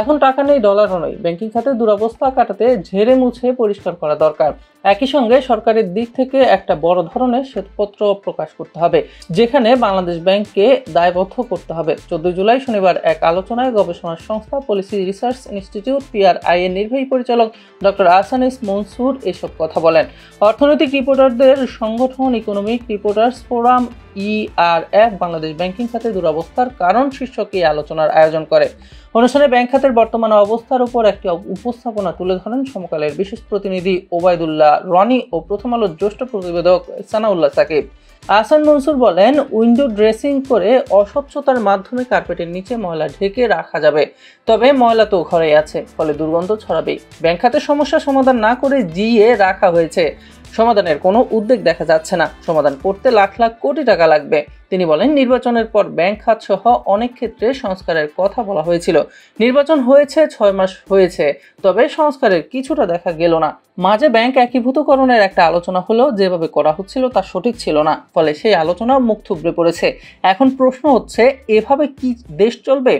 এখন টাকা নেই, ডলারও নেই, ব্যাংকিং খাতের দুরবস্থা কাটাতে ঝেড়ে মুছে পরিষ্কার করা দরকার। একই সঙ্গে সরকারের দিক থেকে একটা বড় ধরনের শ্বেতপত্র প্রকাশ করতে হবে, যেখানে বাংলাদেশ ব্যাংককে দায়বদ্ধ করতে হবে। 14 জুলাই শনিবার এক আলোচনায় গবেষণা সংস্থা পলিসি রিসার্চ ইনস্টিটিউট PRI এর নির্বাহী পরিচালক ডক্টর আহসান এস মনসুর এসব কথা বলেন। অর্থনৈতিক রিপোর্টারদের সংগঠন economic reporters forum ERF Bangladesh banking খাতের দুরবস্থার কারণ শীর্ষক এই আলোচনার আয়োজন করে। অনুষ্ঠানে ব্যাংক খাতের বর্তমান অবস্থার উপর একটি উপস্থাপনা তুলে ধরেন সমকালের বিশেষ প্রতিনিধি ওবায়দুল্লাহ রনি ও প্রথম আলোর জ্যেষ্ঠ প্রতিবেদক সানাউল্লাহ সাকিব। আহসান মনসুর বলেন, উইন্ডো ড্রেসিং করে অস্বচ্ছতার মাধ্যমে কার্পেটের নিচে ময়লা ঢেকে রাখা যাবে, তবে ময়লা তো ঘরেই আছে, ফলে দুর্গন্ধ ছড়াবেই। ব্যাংক খাতের সমস্যা সমাধান না করে জিইয়ে রাখা হয়েছে, সমাধানের কোনো উদ্যোগ দেখা যাচ্ছে না। সমাধান করতে লাখ লাখ কোটি টাকা লাগবে। তিনি বলেন, নির্বাচনের পর ব্যাংক খাত সহ অনেক ক্ষেত্রে সংস্কারের কথা বলা হয়েছিল। নির্বাচন হয়েছে, 6 মাস হয়েছে, তবে সংস্কারের কিছুটা দেখা গেল না। মাঝে ব্যাংক একীভূতকরণের একটা আলোচনা হলো, যেভাবে করা হচ্ছিল তা সঠিক ছিল না, ফলে সেই আলোচনা মুখ থুবড়ে পড়েছে। এখন প্রশ্ন হচ্ছে, এভাবে কি দেশ চলবে?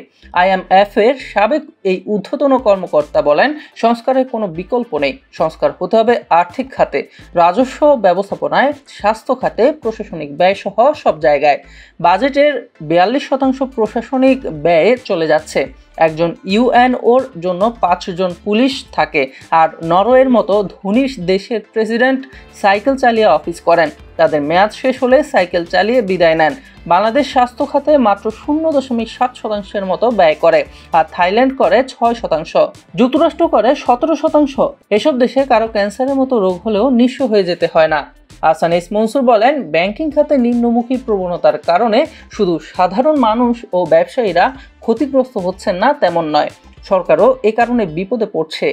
IMF এর সাবেক এই ঊর্ধ্বতন কর্মকর্তা বলেন, সংস্কারের কোনো বিকল্প নেই। সংস্কার হতে হবে আর্থিক খাতে, রাজস্ব ব্যবস্থাপনায়, স্বাস্থ্য খাতে, প্রশাসনিক ব্যয় সহ সব জায়গায়। বাজেটের 42% প্রশাসনিক ব্যয়ে চলে যাচ্ছে। একজন UNOর জন্য 5 জন পুলিশ থাকে, আর নরওয়ের মতো ধনী দেশের প্রেসিডেন্ট সাইকেল চালিয়ে অফিস করেন। তাদের মেয়াদ শেষ হলে সাইকেল চালিয়ে বিদায় নেন। বাংলাদেশ স্বাস্থ্য খাতে মাত্র 0.7% মতো ব্যয় করে, আর থাইল্যান্ড করে 6%, যুক্তরাষ্ট্র করে 17%। এসব দেশে কারো ক্যান্সারের মতো রোগ হলেও নিঃস্ব হয়ে যেতে হয় না। আহসান এস মনসুর বলেন, ব্যাংকিং খাতে নিম্নমুখী প্রবণতার কারণে শুধু সাধারণ মানুষ ও ব্যবসায়ীরা ক্ষতিগ্রস্ত হচ্ছেন না, তেমন নয়, সরকারও এ কারণে বিপদে পড়ছে।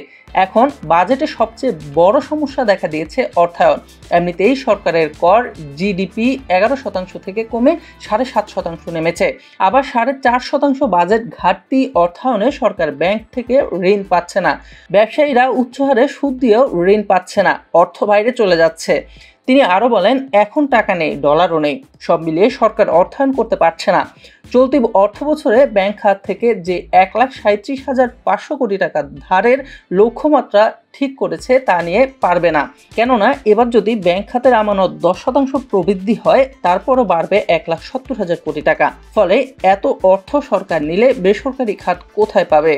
এখন বাজেটে সবচেয়ে বড় সমস্যা দেখা দিয়েছে অর্থায়ন। এমনিতেই সরকারের কর GDP 11% থেকে কমে 7.5% নেমেছে। আবার 4.5% বাজেট ঘাটতি অর্থায়নে সরকার ব্যাংক থেকে ঋণ পাচ্ছে না। ব্যবসায়ীরা উচ্চ হারে সুদ দিয়েও ঋণ পাচ্ছে না, অর্থ বাইরে চলে যাচ্ছে। তিনি আরও বলেন, এখন টাকা নেই, ডলারও নেই, সব মিলিয়ে সরকার অর্থায়ন করতে পারছে না। চলতি অর্থ বছরে ব্যাংক খাত থেকে যে 1,37,500 কোটি টাকা ধারের লক্ষ্যমাত্রা ঠিক করেছে তা নিয়ে পারবে না। কেননা এবার যদি ব্যাংক খাতের আমানত 10% প্রবৃদ্ধি হয়, তারপরও বাড়বে 1,70,000 কোটি টাকা। ফলে এত অর্থ সরকার নিলে বেসরকারি খাত কোথায় পাবে?